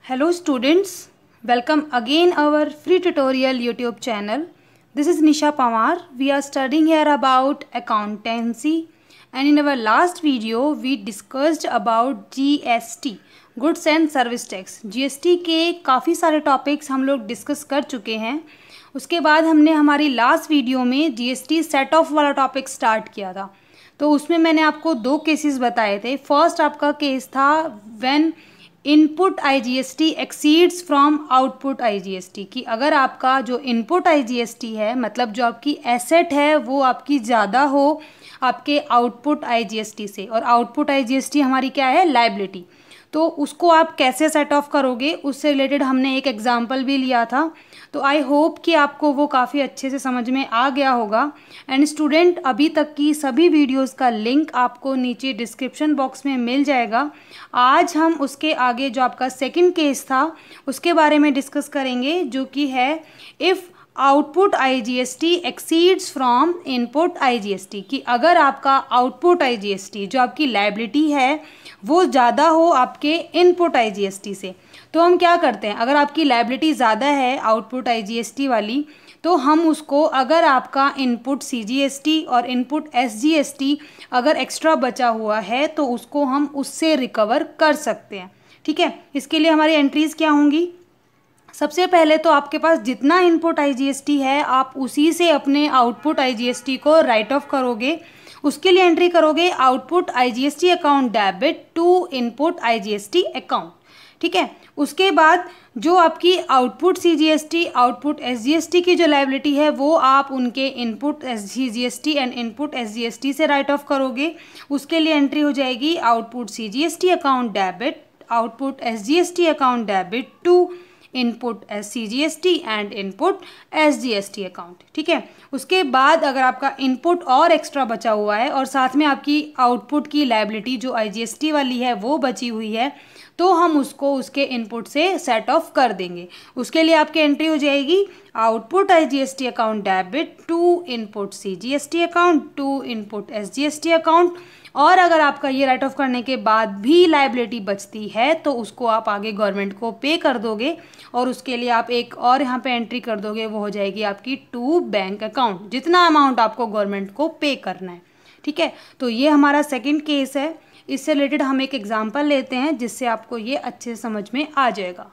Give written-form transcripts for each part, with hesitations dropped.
Hello students, welcome again our free tutorial YouTube channel. This is Nisha Pawar. We are studying here about accountancy and in our last video we discussed about GST, Goods and Service Tax. GST के काफ़ी सारे topics हम लोग discuss कर चुके हैं. उसके बाद हमने हमारी लास्ट वीडियो में GST सेट ऑफ वाला टॉपिक स्टार्ट किया था. तो उसमें मैंने आपको दो केसेस बताए थे. फर्स्ट आपका केस था when input IGST exceeds from output IGST कि अगर आपका जो इनपुट IGST है मतलब जो आपकी एसेट है वो आपकी ज़्यादा हो आपके आउटपुट IGST से, और आउटपुट IGST हमारी क्या है, लायबिलिटी. तो उसको आप कैसे सेट ऑफ करोगे उससे रिलेटेड हमने एक एग्जांपल भी लिया था. तो आई होप कि आपको वो काफ़ी अच्छे से समझ में आ गया होगा. एंड स्टूडेंट, अभी तक की सभी वीडियोस का लिंक आपको नीचे डिस्क्रिप्शन बॉक्स में मिल जाएगा. आज हम उसके आगे जो आपका सेकंड केस था उसके बारे में डिस्कस करेंगे, जो कि है if output IGST exceeds from input IGST कि अगर आपका आउटपुट IGST जो आपकी लायबिलिटी है वो ज़्यादा हो आपके इनपुट IGST से. तो हम क्या करते हैं, अगर आपकी लायबिलिटी ज़्यादा है आउटपुट IGST वाली तो हम उसको, अगर आपका इनपुट CGST और इनपुट SGST अगर एक्स्ट्रा बचा हुआ है तो उसको हम उससे रिकवर कर सकते हैं. ठीक है, इसके लिए हमारी एंट्रीज़ क्या होंगी. सबसे पहले तो आपके पास जितना इनपुट IGST है आप उसी से अपने आउटपुट IGST को राइट ऑफ करोगे. उसके लिए एंट्री करोगे output IGST account debit to input IGST account. ठीक है, उसके बाद जो आपकी आउटपुट CGST आउटपुट SGST की जो लायबिलिटी है वो आप उनके input CGST and input SGST से राइट ऑफ करोगे. उसके लिए एंट्री हो जाएगी output CGST account debit output SGST account debit to input CGST and input SGST account. ठीक है, उसके बाद अगर आपका इनपुट और एक्स्ट्रा बचा हुआ है और साथ में आपकी आउटपुट की लायबिलिटी जो IGST वाली है वो बची हुई है तो हम उसको उसके इनपुट से सेट ऑफ कर देंगे. उसके लिए आपकी एंट्री हो जाएगी output IGST account debit to input CGST account to input SGST account. और अगर आपका ये राइट ऑफ करने के बाद भी लायबिलिटी बचती है तो उसको आप आगे गवर्नमेंट को पे कर दोगे और उसके लिए आप एक और यहाँ पे एंट्री कर दोगे, वो हो जाएगी आपकी टू बैंक अकाउंट, जितना अमाउंट आपको गवर्नमेंट को पे करना है. ठीक है, तो ये हमारा सेकंड केस है. इससे रिलेटेड हम एक एग्जांपल लेते हैं जिससे आपको ये अच्छे से समझ में आ जाएगा.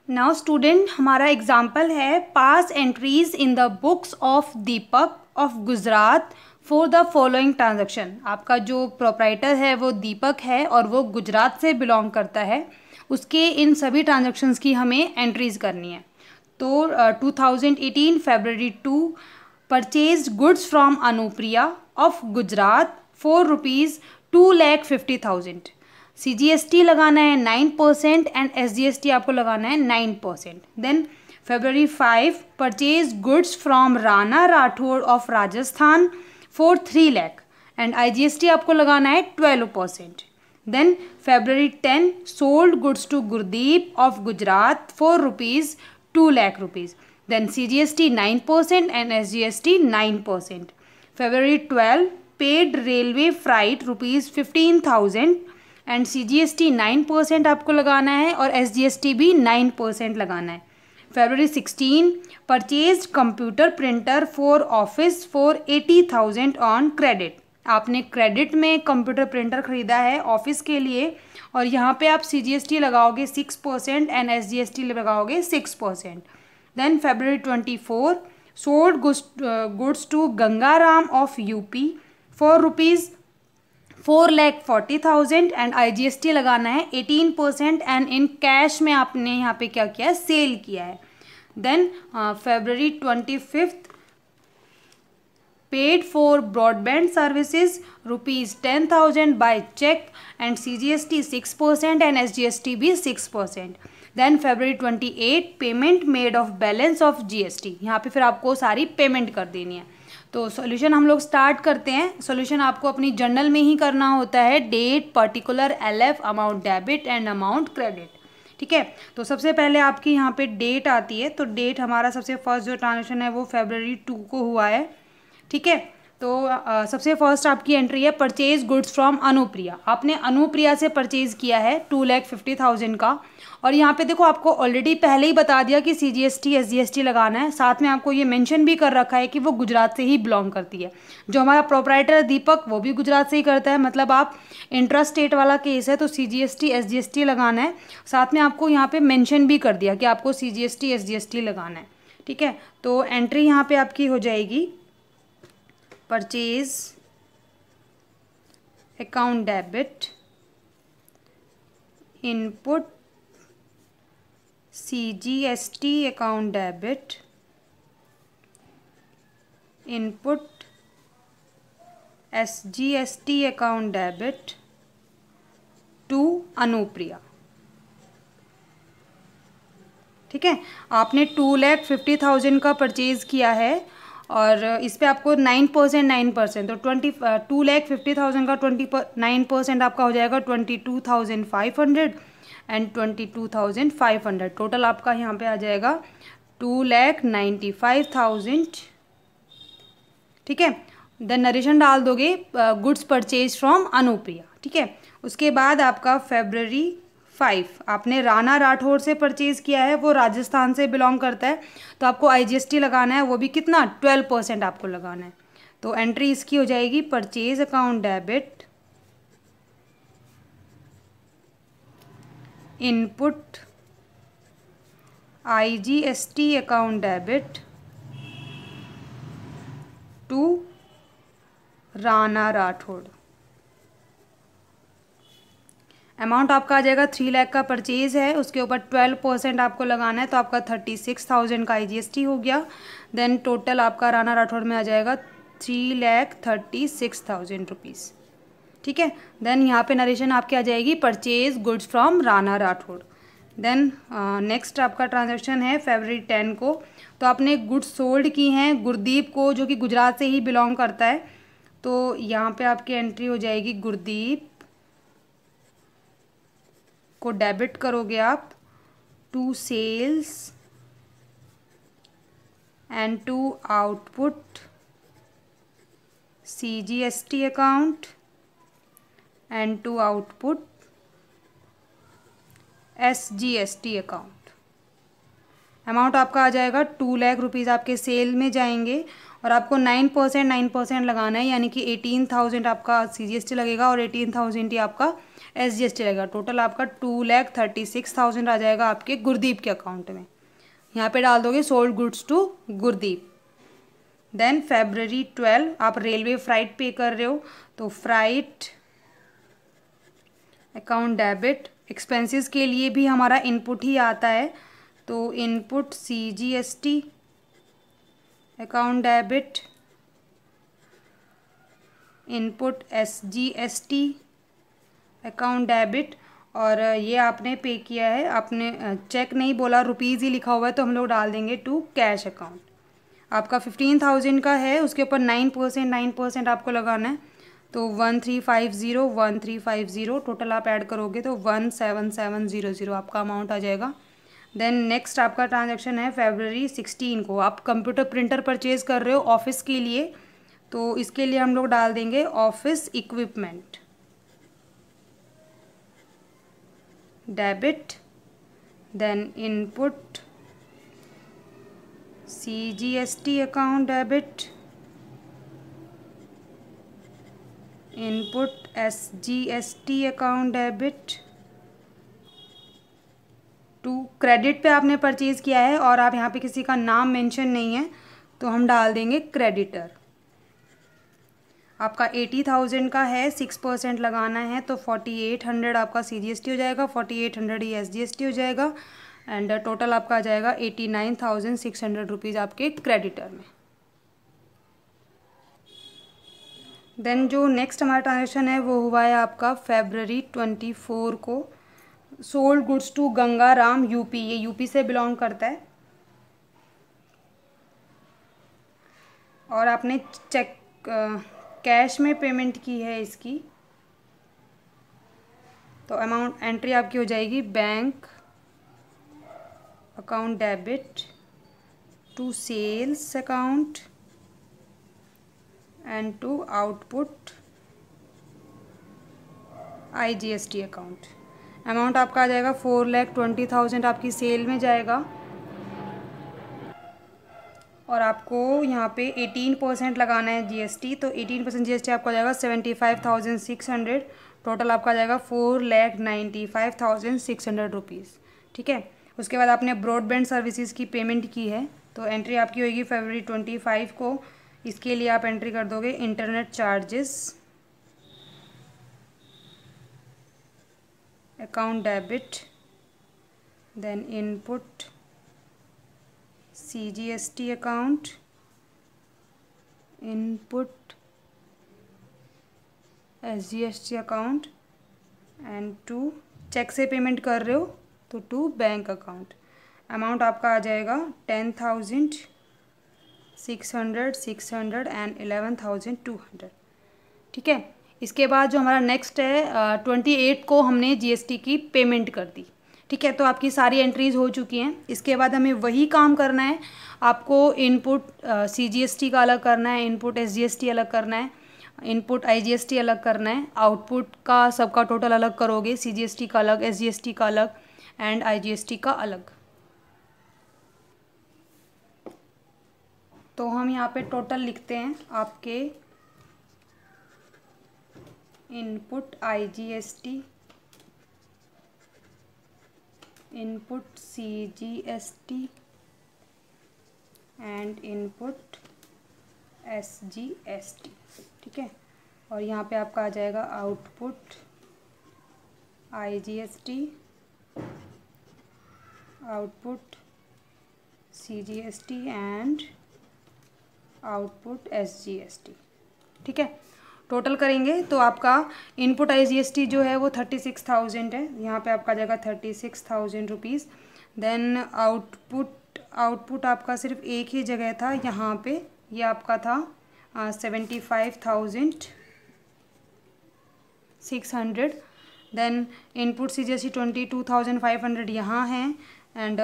नाउ स्टूडेंट, हमारा एग्जांपल है pass entries in the books of Deepak of Gujarat for the following transaction. आपका जो प्रोप्राइटर है वो दीपक है और वो गुजरात से बिलोंग करता है. उसके इन सभी ट्रांजेक्शन्स की हमें एंट्रीज करनी है. तो 2018 February 2 purchased goods from Anupriya of Gujarat for ₹2,50,000. CGST लगाना है 9% एंड SGST आपको लगाना है 9%. Then February 5 purchase goods from Rana Rathore of Rajasthan for 3 lakh and IGST आपको लगाना है 12%. Then February 10 sold goods to Gurdeep of Gujarat for ₹2 lakh. Then CGST 9% and SGST 9%. February 12 paid railway freight ₹15,000 and CGST 9% आपको लगाना है और SGST भी 9% लगाना है. February 16 purchased computer printer for office for 80,000 on credit. आपने क्रेडिट में कंप्यूटर प्रिंटर ख़रीदा है ऑफिस के लिए और यहाँ पे आप CGST लगाओगे 6% एंड SGST लगाओगे 6%. Then February 24 sold goods to Gangaram of UP for ₹4,40,000 and IGST लगाना है 18% एंड इन कैश में आपने यहाँ पे क्या किया है, सेल किया है. Then February 25 paid for broadband services ₹10,000 by cheque and CGST 6% and SGST भी 6%. Then February 28 payment made of balance of GST. यहाँ पे फिर आपको सारी पेमेंट कर देनी है. तो सॉल्यूशन हम लोग स्टार्ट करते हैं. सॉल्यूशन आपको अपनी जर्नल में ही करना होता है. Date, particular, LF, amount debit and amount credit. ठीक है, तो सबसे पहले आपकी यहाँ पे डेट आती है. तो डेट हमारा सबसे फर्स्ट जो ट्रांजेक्शन है वो February 2 को हुआ है. ठीक है, तो सबसे फर्स्ट आपकी एंट्री है परचेज गुड्स फ्रॉम अनुप्रिया। आपने अनुप्रिया से परचेज किया है 2,50,000 का। और यहाँ पे देखो आपको ऑलरेडी पहले ही बता दिया कि CGST SGST लगाना है। साथ में आपको ये मेंशन भी कर रखा है कि वो गुजरात से ही बिलोंग करती है। जो हमारा प्रोपराइटर दीपक वो भी गुजरात से ही करता है। मतलब आप इंट्रा स्टेट वाला केस है तो CGST SGST लगाना है। साथ में आपको यहाँ पे मेंशन भी कर दिया कि आपको CGST SGST लगाना है। ठीक है, तो एंट्री यहाँ पे आपकी हो जाएगी purchase account debit input CGST account debit input SGST account debit to Anupriya. ठीक है, आपने 2,50,000 का परचेज किया है और इस पे आपको 9% तो 2,50,000 का 29% आपका हो जाएगा 22,500 एंड 22,500। टोटल आपका यहाँ पे आ जाएगा 2,95,000। ठीक है, देन नरेशन डाल दोगे गुड्स परचेज फ्रॉम अनुप्रिया। ठीक है, उसके बाद आपका February 5 आपने राणा राठौर से परचेज किया है, वो राजस्थान से बिलोंग करता है। तो आपको IGST लगाना है, वो भी कितना 12% आपको लगाना है। तो एंट्री इसकी हो जाएगी purchase account debit input IGST account debit to Rana Rathore. Amount आपका आ जाएगा 3 लाख का परचेज है, उसके ऊपर 12% आपको लगाना है तो आपका 36,000 का IGST हो गया। देन टोटल आपका राणा राठौड़ में आ जाएगा 3,36,000 रुपीज़। ठीक है, देन यहाँ पे नरेशन आपकी आ जाएगी purchase goods from Rana Rathore. Then next आपका ट्रांजैक्शन है February 10 को। तो आपने गुड्स सोल्ड की हैं गुरदीप को, जो कि गुजरात से ही बिलोंग करता है। तो यहाँ पे आपकी एंट्री हो जाएगी गुरदीप को डेबिट करोगे आप to sales and to output CGST account and to output SGST account. Amount आपका आ जाएगा 2 लाख रुपीज़ आपके सेल में जाएंगे और आपको 9% लगाना है, यानी कि 18,000 आपका CGST लगेगा और 18,000 ही आपका SGST लगेगा। टोटल आपका 2,36,000 आ जाएगा आपके गुरदीप के अकाउंट में। यहाँ पे डाल दोगे sold goods to Gurdeep. Then February 12 आप रेलवे फ्राइट पे कर रहे हो तो फ्राइट अकाउंट डेबिट एक्सपेंसेस के लिए भी हमारा इनपुट ही आता है। तो input CGST account debit input SGST account debit. और ये आपने पे किया है, आपने चेक नहीं बोला, रुपीज़ ही लिखा हुआ है तो हम लोग डाल देंगे टू कैश अकाउंट। आपका 15,000 का है, उसके ऊपर 9% आपको लगाना है। तो 1350 टोटल आप ऐड करोगे तो 17700 आपका अमाउंट आ जाएगा। देन नेक्स्ट आपका ट्रांजैक्शन है February 16 को। आप कंप्यूटर प्रिंटर परचेज कर रहे हो ऑफिस के लिए, तो इसके लिए हम लोग डाल देंगे office equipment debit. Then input CGST account debit input SGST account debit to credit पे आपने परचेज किया है और आप यहाँ पे किसी का नाम मेंशन नहीं है तो हम डाल देंगे क्रेडिटर। आपका 80,000 का है, 6% लगाना है तो 4,800 आपका CGST हो जाएगा, 4,800 ही SGST हो जाएगा एंड टोटल आपका आ जाएगा 89,600 रुपीज़ आपके क्रेडिटर में। देन जो नेक्स्ट हमारा ट्रांजेक्शन है वो हुआ है आपका February 24 को। Sold goods to Gangaram UP, ये यूपी से बिलोंग करता है और आपने चेक कैश में पेमेंट की है इसकी। तो अमाउंट एंट्री आपकी हो जाएगी bank account debit to sales account and to output IGST account. Amount आपका आ जाएगा 4,20,000 आपकी सेल में जाएगा और आपको यहाँ पे 18% लगाना है GST। तो 18% GST आपका आ जाएगा 75,600। टोटल आपका आ जाएगा 4,95,600 रुपीज़। ठीक है, उसके बाद आपने ब्रॉडबैंड सर्विसेज की पेमेंट की है तो एंट्री आपकी होगी February 25 को। इसके लिए आप एंट्री कर दोगे internet charges, account debit, then input CGST account, input SGST account and to cheque से पेमेंट कर रहे हो तो टू बैंक अकाउंट। अमाउंट आपका आ जाएगा 10,600, 600 एंड 11,200। ठीक है, इसके बाद जो हमारा नेक्स्ट है 28 को हमने GST की पेमेंट कर दी। ठीक है, तो आपकी सारी एंट्रीज़ हो चुकी हैं। इसके बाद हमें वही काम करना है, आपको इनपुट CGST का अलग करना है, इनपुट SGST अलग करना है, इनपुट IGST अलग करना है, आउटपुट का सबका टोटल अलग करोगे, CGST का अलग, SGST का अलग एंड IGST का अलग। तो हम यहाँ पे टोटल लिखते हैं आपके input IGST, input CGST and input SGST। ठीक है, और यहाँ पे आपका आ जाएगा output IGST, output CGST and output SGST। ठीक है, टोटल करेंगे तो आपका इनपुट IGST जो है वो 36,000 है, यहाँ पे आपका आ जाएगा 36,000 रुपीज़। देन आउटपुट आपका सिर्फ एक ही जगह था, यहाँ पे ये आपका था 75,600। देन इनपुट CGST 22,500 यहाँ है एंड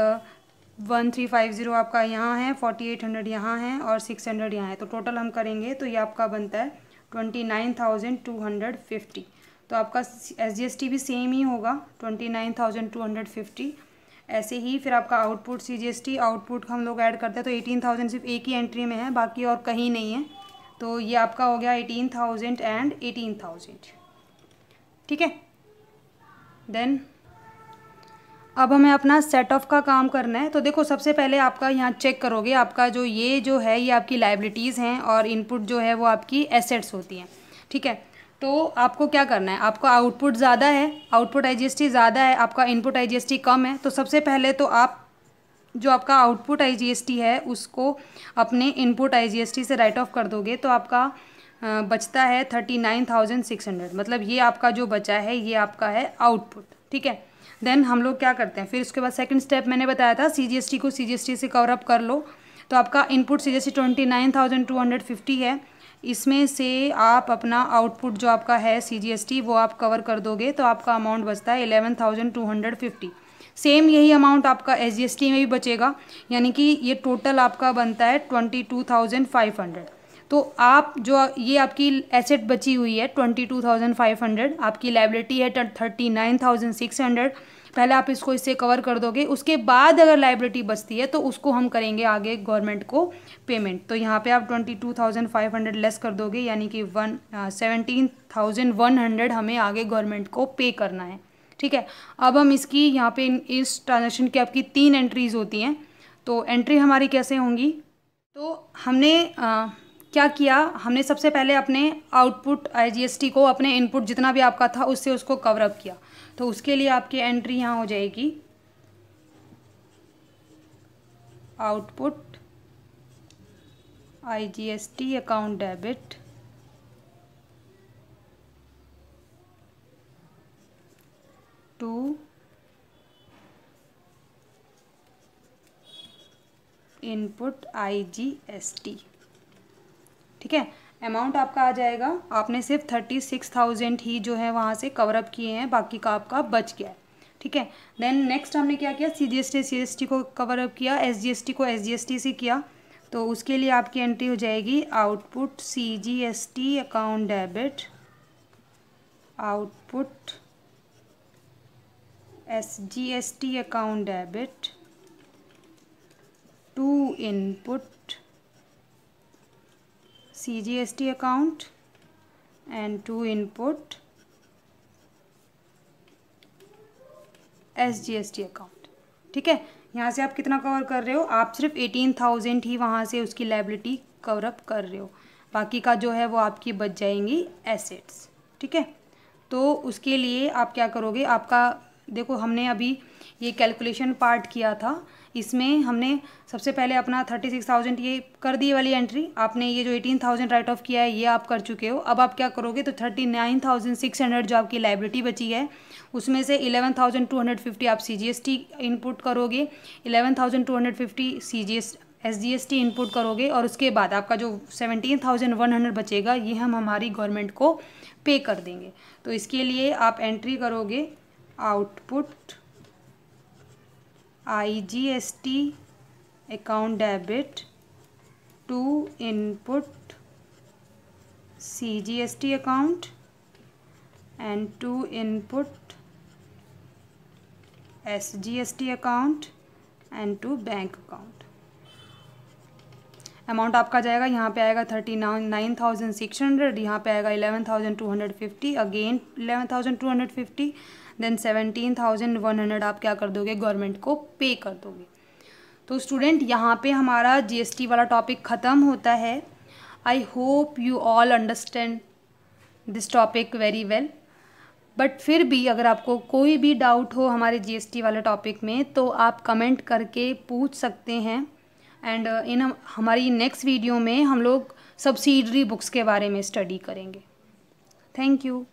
1350 आपका यहाँ है, 4800 यहाँ है और 600 यहाँ है। तो टोटल हम करेंगे तो ये आपका बनता है 29,250। तो आपका SGST भी सेम ही होगा 29,250। ऐसे ही फिर आपका आउटपुट CGST आउटपुट हम लोग ऐड करते हैं तो 18,000 सिर्फ एक ही एंट्री में है, बाकी और कहीं नहीं है। तो ये आपका हो गया 18,000 एंड 18,000। ठीक है, देन अब हमें अपना सेट ऑफ का काम करना है। तो देखो सबसे पहले आपका यहाँ चेक करोगे, आपका जो है ये आपकी लायबिलिटीज़ हैं और इनपुट जो है वो आपकी एसेट्स होती हैं। ठीक है, तो आपको क्या करना है, आपका आउटपुट ज़्यादा है, आउटपुट IGST ज़्यादा है, आपका इनपुट IGST कम है। तो सबसे पहले तो आप जो आपका आउटपुट IGST है उसको अपने इनपुट IGST से राइट ऑफ कर दोगे तो आपका बचता है 39,600। मतलब ये आपका जो बचा है ये आपका है आउटपुट। ठीक है, देन हम लोग क्या करते हैं, फिर उसके बाद सेकंड स्टेप मैंने बताया था CGST को CGST से कवर अप कर लो। तो आपका इनपुट CGST 29,250 है, इसमें से आप अपना आउटपुट जो आपका है CGST वो आप कवर कर दोगे तो आपका अमाउंट बचता है 11,250। सेम यही अमाउंट आपका SGST में भी बचेगा, यानी कि ये टोटल आपका बनता है 22,500। तो आप जो ये आपकी एसेट बची हुई है 22,500, आपकी लायबिलिटी है 39,600। पहले आप इसको इससे कवर कर दोगे, उसके बाद अगर लायबिलिटी बचती है तो उसको हम करेंगे आगे गवर्नमेंट को पेमेंट। तो यहाँ पे आप 22,500 लेस कर दोगे, यानी कि 17,100 हमें आगे गवर्नमेंट को पे करना है। ठीक है, अब हम इसकी यहाँ पे इस ट्रांजेक्शन की आपकी 3 एंट्रीज होती हैं। तो एंट्री हमारी कैसे होंगी, तो हमने क्या किया, हमने सबसे पहले अपने आउटपुट IGST को अपने इनपुट जितना भी आपका था उससे उसको कवर अप किया। तो उसके लिए आपकी एंट्री यहाँ हो जाएगी output IGST account debit to input IGST। ठीक है, अमाउंट आपका आ जाएगा, आपने सिर्फ 36,000 ही जो है वहाँ से कवर अप किए हैं, बाकी का आपका बच गया है। ठीक है, देन नेक्स्ट हमने क्या किया, CGST को कवर अप किया, SGST को SGST से किया। तो उसके लिए आपकी एंट्री हो जाएगी output CGST account debit, output SGST account debit to input CGST account and to input SGST account. ठीक है, यहाँ से आप कितना कवर कर रहे हो, आप सिर्फ 18,000 ही वहाँ से उसकी लायबिलिटी कवर अप कर रहे हो, बाकी का जो है वो आपकी बच जाएंगी एसेट्स। ठीक है, तो उसके लिए आप क्या करोगे, आपका देखो हमने अभी ये कैलकुलेशन पार्ट किया था, इसमें हमने सबसे पहले अपना 36,000 ये कर दी वाली एंट्री, आपने ये जो 18,000 राइट ऑफ किया है ये आप कर चुके हो। अब आप क्या करोगे, तो 39,600 जो आपकी लायबिलिटी बची है उसमें से 11,250 आप CGST इनपुट करोगे, 11,250 SGST इनपुट करोगे, और उसके बाद आपका जो 17,100 बचेगा ये हम हमारी गवर्नमेंट को पे कर देंगे। तो इसके लिए आप एंट्री करोगे output IGST account debit to input CGST account and to input SGST account and to bank account. Amount आपका जाएगा, यहाँ पे आएगा 39,600, यहाँ पे आएगा 11,250, अगेन 11,250, देन 17,100 आप क्या कर दोगे, गवर्नमेंट को पे कर दोगे। तो स्टूडेंट यहाँ पे हमारा GST वाला टॉपिक ख़त्म होता है। I hope you all understand this topic very well, but फिर भी अगर आपको कोई भी डाउट हो हमारे GST वाले टॉपिक में तो आप कमेंट करके पूछ सकते हैं। एंड इन हमारी नेक्स्ट वीडियो में हम लोग सब्सिडरी बुक्स के बारे में स्टडी करेंगे। Thank you.